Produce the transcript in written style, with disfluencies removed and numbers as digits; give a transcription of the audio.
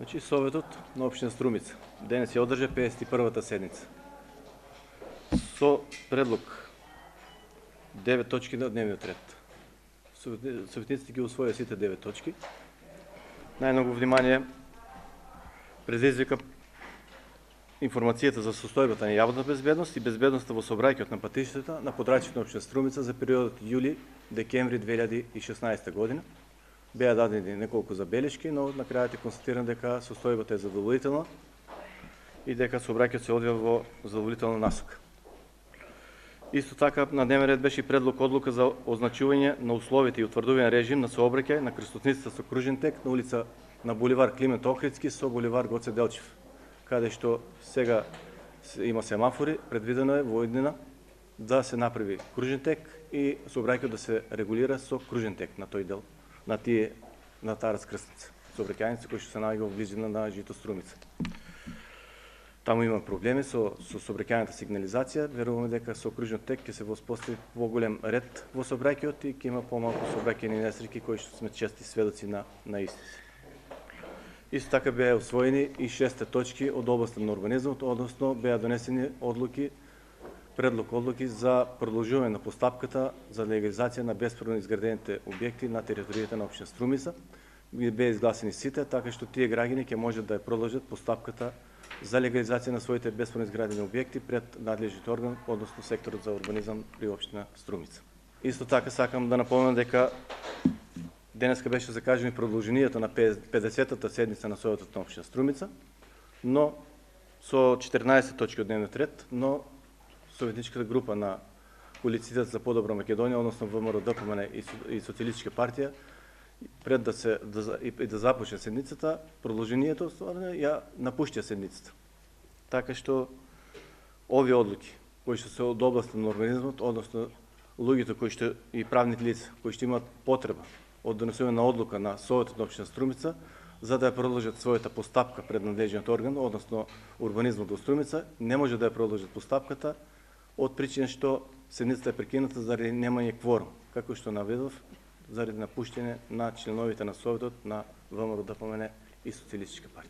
Значи Советот на општина Струмица денес ја одржа 51-та седница. Со предлог 9 точки на дневниот ред. Советниците ги усвоја сите 9 точки. Најмногу внимание предизвика информацијата за состојбата на јавната безбедност и безбедноста во сообраќајот на патиштата на подрачјето на општина Струмица за периодот јули-декември 2016 година. Беа дадени неколку забелешки, но на крајот е констатирано дека состојбата е задоволителна и дека сообраќајот се одвива во задоволителна насока. Исто така на дневен ред беше и предлог одлука за означување на условите и утврдување режим на сообраќај на крстосницата со кружен тек на улица на буливар Климент Охридски со буливар Гоце Делчев, каде што сега има семафори, предвидено е во иднина да се направи кружен тек и сообраќајот да се регулира со кружен тек на тој дел, на таа раскрсница, сообраќајница кои што се наоѓа во близина на жито Струмица. Таму има проблеми со сообраќајната сигнализација. Веруваме дека со кружниот тек ќе се воспостави поголем ред во сообраќајот и ќе има помалку сообраќајни несреќи кои што сме чести сведоци на исти. Исто така беа усвоени и 6 точки од областа на урбанизмот, односно беа донесени предлог одлуки за продолжување на постапката за легализација на бесправно изградените објекти на територијата на општина Струмица. Беа изгласени сите, така што тие граѓани ќе можат да ја продолжат постапката за легализација на своите бесправно изградени објекти пред надлежниот орган, односно секторот за урбанизам при општина Струмица. Исто така сакам да напоменам дека денеска беше закажено и продолжението на 50-та седница на Советот на општина Струмица, но со 14 точки од дневниот ред, но Советничката група на Коалицијата за подобра Македонија, односно ВМРО, ДПМН и Социјалистичка партија, пред да започне седницата, продолжението ја напушти седницата. Така што овие одлуки кои што се од областа на урбанизмот, односно луѓето кои што и правните лица кои што имаат потреба од донесување на одлука на Советот на општина Струмица за да ја продолжат својата постапка пред надлежниот орган, односно урбанизмот во Струмица, не може да ја продолжат постапката од причина што седницата е прекината заради немање кворум, како што наведов, заради напуштање на членовите на Советот на ВМРО, ДПМН и Социјалистичка партија.